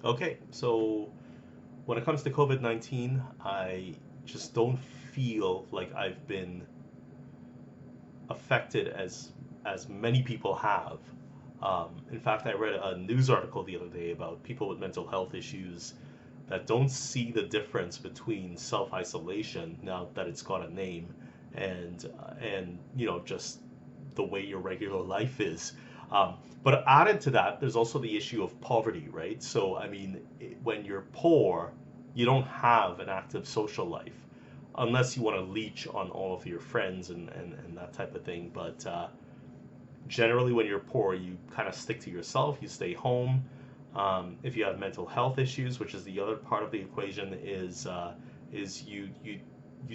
Okay, so when it comes to COVID-19, I just don't feel like I've been affected as many people have. In fact, I read a news article the other day about people with mental health issues that don't see the difference between self-isolation now that it's got a name and just the way your regular life is. But added to that, there's also the issue of poverty, right? So I mean, when you're poor, you don't have an active social life unless you want to leech on all of your friends and that type of thing. But generally, when you're poor, you kind of stick to yourself. You stay home. If you have mental health issues, which is the other part of the equation, is you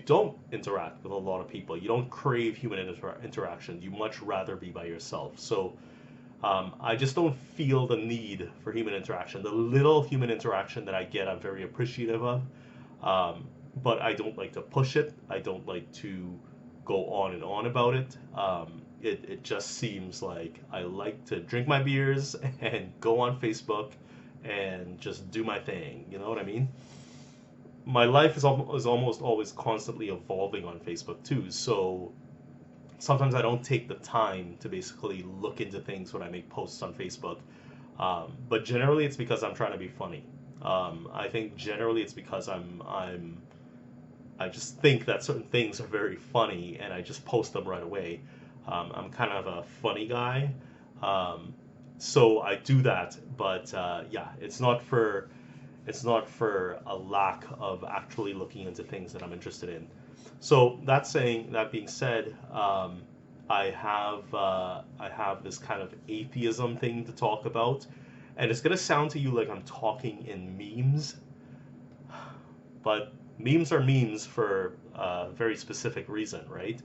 don't interact with a lot of people. You don't crave human interaction. You much rather be by yourself. So I just don't feel the need for human interaction. The little human interaction that I get, I'm very appreciative of. But I don't like to push it. I don't like to go on and on about it. It just seems like I like to drink my beers and go on Facebook and just do my thing. You know what I mean? My life is almost always constantly evolving on Facebook too. So sometimes I don't take the time to basically look into things when I make posts on Facebook. But generally, it's because I'm trying to be funny. I think generally it's because I just think that certain things are very funny and I just post them right away. I'm kind of a funny guy, um, so I do that. But yeah, it's not for a lack of actually looking into things that I'm interested in. So that being said, I have this kind of atheism thing to talk about, and it's gonna sound to you like I'm talking in memes, but memes are memes for a very specific reason, right?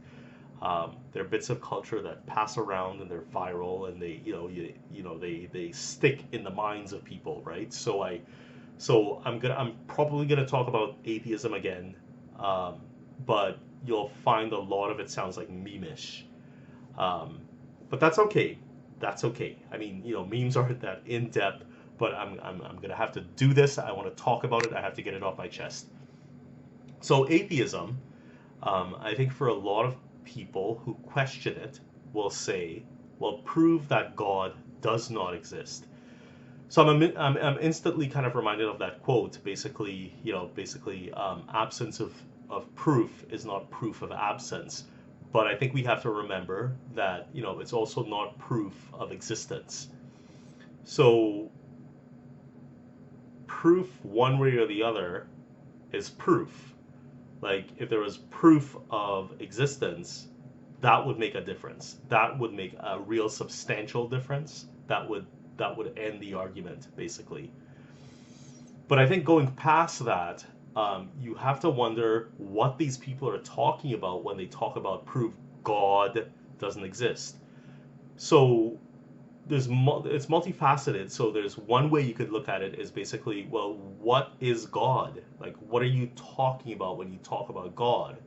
They're bits of culture that pass around and they're viral and they stick in the minds of people, right? So I'm probably gonna talk about atheism again, um, but you'll find a lot of it sounds like meme-ish. Um, but that's okay. That's okay. I mean, memes aren't that in depth, but I'm gonna have to do this. I want to talk about it. I have to get it off my chest. So atheism, I think for a lot of people who question it, will say, well, prove that God does not exist. So I'm instantly kind of reminded of that quote. Basically, absence of proof is not proof of absence. But I think we have to remember that it's also not proof of existence. So proof one way or the other is proof. Like if there was proof of existence, that would make a difference. That would make a real substantial difference. That would end the argument basically. But I think going past that, you have to wonder what these people are talking about when they talk about proof God doesn't exist. So it's multifaceted. So there's one way you could look at it is basically, well, what is God? Like, what are you talking about when you talk about God?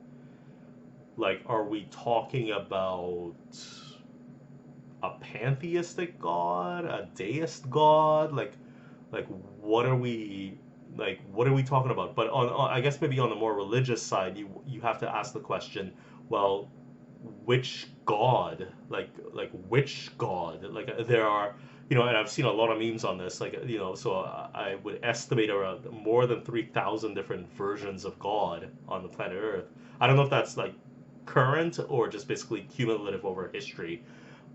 Like, are we talking about a pantheistic God, a deist God? Like what are we what are we talking about? But I guess maybe on the more religious side, you have to ask the question, well, which God? Which God? Like there are, and I've seen a lot of memes on this. So I would estimate around more than 3,000 different versions of God on the planet Earth. I don't know if that's like current or just basically cumulative over history.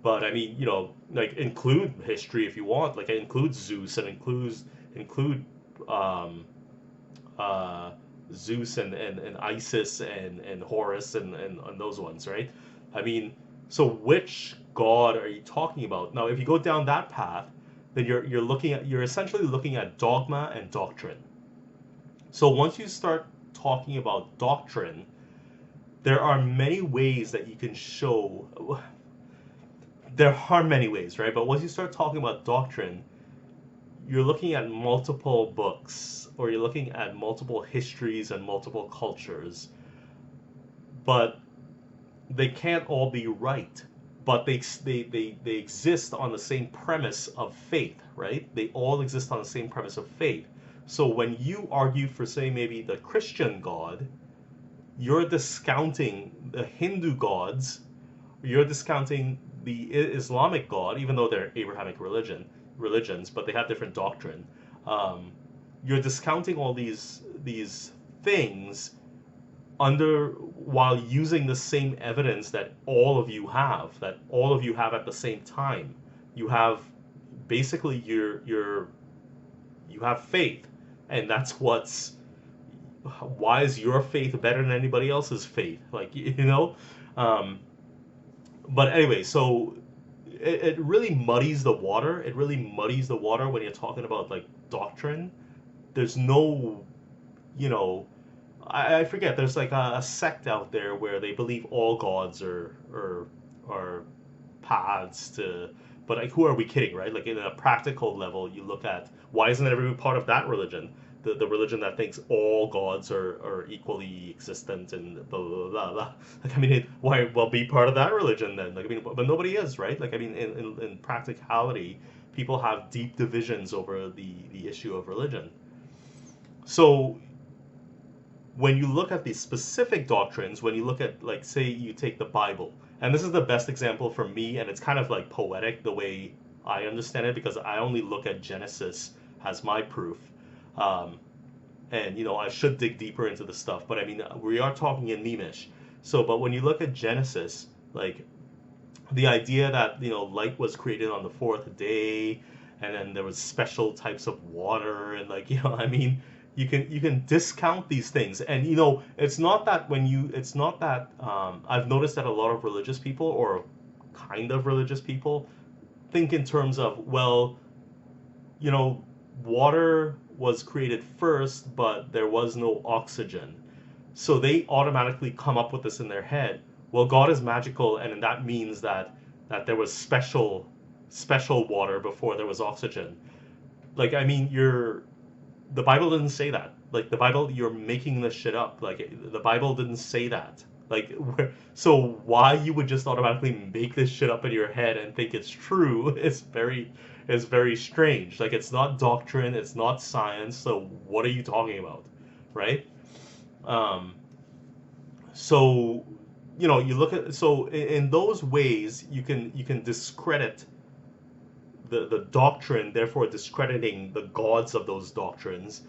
But I mean, like include history if you want. Like it includes Zeus and include um, uh, Zeus and Isis and Horus and those ones, right? I mean, so which god are you talking about? Now, if you go down that path, then you're essentially looking at dogma and doctrine. So once you start talking about doctrine, there are many ways that you can show. There are many ways, right? But once you start talking about doctrine, you're looking at multiple books or you're looking at multiple histories and multiple cultures, but they can't all be right but they exist on the same premise of faith, right? They all exist on the same premise of faith. So when you argue for, say, maybe the Christian God, you're discounting the Hindu gods, you're discounting the Islamic God, even though they're Abrahamic religions, but they have different doctrine. Um, you're discounting all these things under while using the same evidence that all of you have at the same time. You have basically you have faith, and that's why is your faith better than anybody else's faith? Like, um, but anyway, so it really muddies the water. It really muddies the water when you're talking about like doctrine. There's no, you know, I forget. There's like a sect out there where they believe all gods are paths to. But like, who are we kidding, right? Like in a practical level, you look at why isn't everybody part of that religion? The religion that thinks all gods are equally existent and blah blah blah blah. Like I mean, why? Well, be part of that religion then. Like I mean, but nobody is, right? Like I mean, in practicality, people have deep divisions over the issue of religion. So when you look at these specific doctrines, when you look at, like, say you take the Bible, and this is the best example for me, and it's kind of like poetic the way I understand it because I only look at Genesis as my proof. Um, and, I should dig deeper into the stuff, but I mean, we are talking in Nemish. So, but when you look at Genesis, like, the idea that, light was created on the fourth day, and then there was special types of water, and like, I mean, you can discount these things, and it's not that I've noticed that a lot of religious people or kind of religious people think in terms of, well, you know water was created first, but there was no oxygen, so they automatically come up with this in their head. Well, God is magical, and that means that there was special water before there was oxygen. Like, I mean, the Bible didn't say that. Like, the Bible, you're making this shit up. Like, the Bible didn't say that. Like, so why you would just automatically make this shit up in your head and think it's true is very strange. Like, it's not doctrine, it's not science. So what are you talking about, right? Um, so you look at, so in those ways you can discredit the doctrine, therefore discrediting the gods of those doctrines.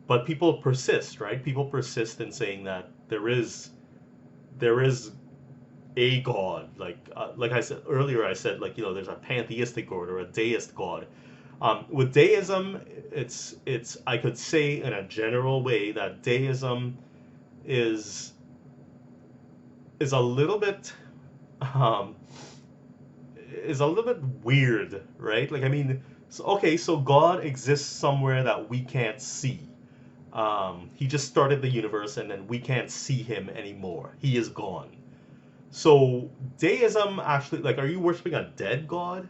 But people persist, right? People persist in saying that there is a god. Like I said earlier, I said, like, there's a pantheistic god or a deist god. With deism, it's I could say in a general way that deism is is a little bit um, is a little bit weird, right? Like, I mean, so, okay, so God exists somewhere that we can't see. He just started the universe, and then we can't see him anymore. He is gone. So deism actually, like, are you worshiping a dead God?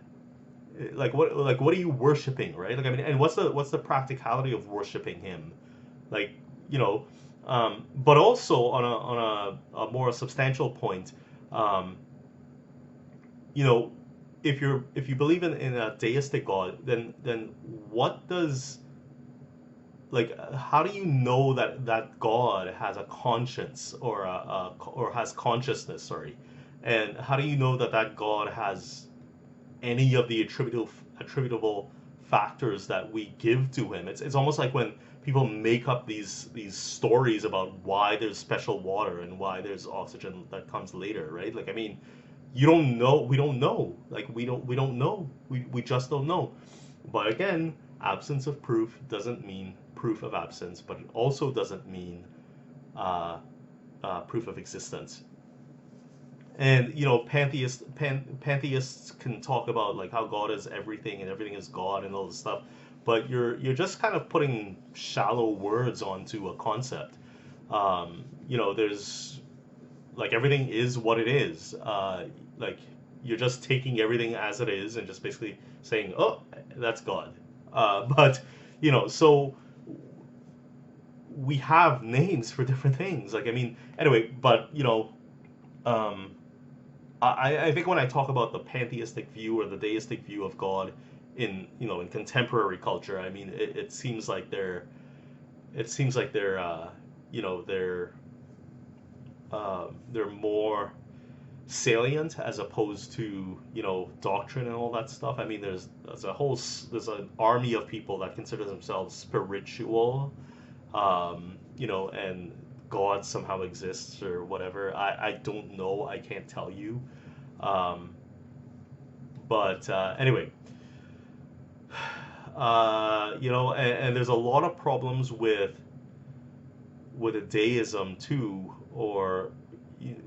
Like what are you worshiping, right? Like, I mean, and what's the practicality of worshiping him? Like, you know, but also on a more substantial point, um, you know, if you believe in a deistic God, then what does, like, how do you know that God has a conscience or has consciousness? Sorry, and how do you know that God has any of the attributable factors that we give to him? It's almost like when people make up these stories about why there's special water and why there's oxygen that comes later, right? Like, I mean, you don't know. We don't know. Like, we don't know. We just don't know. But again, absence of proof doesn't mean proof of absence, but it also doesn't mean uh, proof of existence. And pantheists can talk about, like, how God is everything and everything is God and all this stuff, but you're just kind of putting shallow words onto a concept. There's, like, everything is what it is. Like, you're just taking everything as it is and just basically saying, oh, that's God. But so we have names for different things. Like, I mean, anyway, but um, I think when I talk about the pantheistic view or the deistic view of God in in contemporary culture, I mean it seems like they're you know they're more salient as opposed to doctrine and all that stuff. I mean there's an army of people that consider themselves spiritual, and God somehow exists or whatever. I don't know. I can't tell you. Um, but anyway, and there's a lot of problems with a deism too, or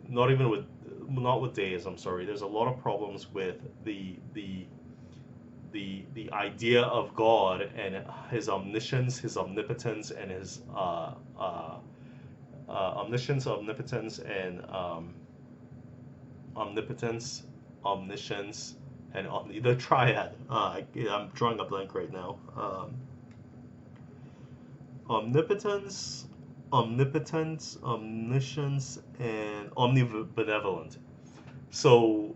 not with deism. Sorry, there's a lot of problems with the idea of God and his omniscience, his omnipotence, and his omniscience, omnipotence, and omnipotence, omniscience, and the triad. I'm drawing a blank right now. Omnipotence, omnipotence, omniscience, and omnibenevolent. So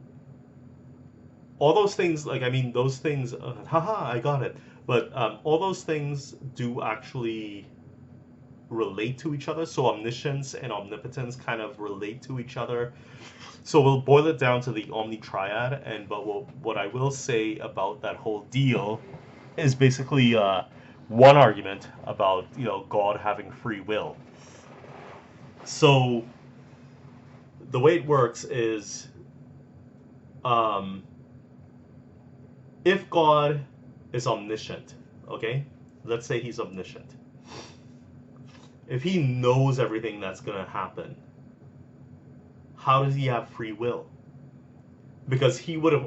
all those things, like I mean, those things, haha, I got it. But all those things do actually relate to each other. So omniscience and omnipotence kind of relate to each other. So we'll boil it down to the omni triad. What I will say about that whole deal is basically one argument about God having free will. So the way it works is, um, if God is omniscient, okay, let's say he's omniscient. If he knows everything that's going to happen, how does he have free will? Because he would have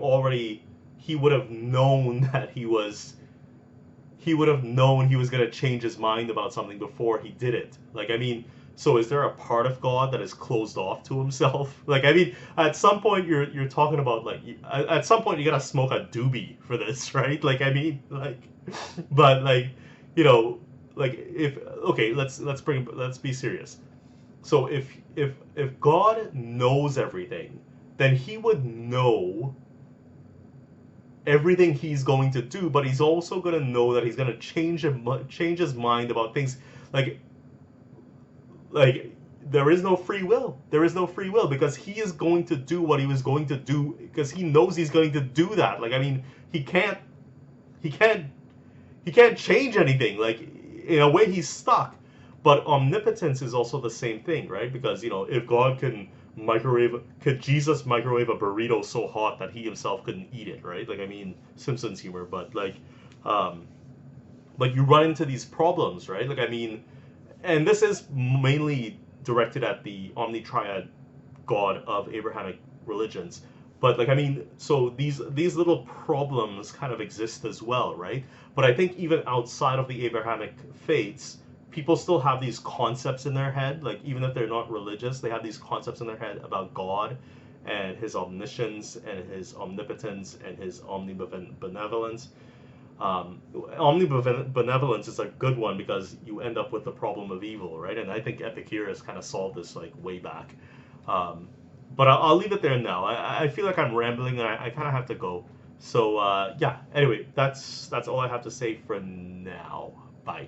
known that he would have known he was going to change his mind about something before he did it. Like, I mean, so is there a part of God that is closed off to himself? Like, I mean, at some point you're talking about, like, at some point you gotta smoke a doobie for this, right? Like, I mean, like, but like, you know, like if okay, let's be serious. So if God knows everything, then he would know everything he's going to do, but he's also going to know that he's going to change his mind about things. Like there is no free will. There is no free will because he is going to do what he was going to do because he knows he's going to do that. Like, I mean, he can't he can't he can't change anything. Like, in a way he's stuck. But omnipotence is also the same thing, right? Because, if God could Jesus microwave a burrito so hot that he himself couldn't eat it, right? Like, I mean, Simpsons humor, but um like you run into these problems, right? Like, I mean, and this is mainly directed at the omni-triad God of Abrahamic religions. But, like, I mean, so these little problems kind of exist as well, right? But I think even outside of the Abrahamic faiths, people still have these concepts in their head. Like, even if they're not religious, they have these concepts in their head about God and his omniscience and his omnipotence and his omnibenevolence. Omnibenevolence is a good one because you end up with the problem of evil, right? And I think Epicurus kind of solved this, like, way back. Um, but I'll leave it there now. I feel like I'm rambling and I kind of have to go. So yeah. Anyway, that's all I have to say for now. Bye.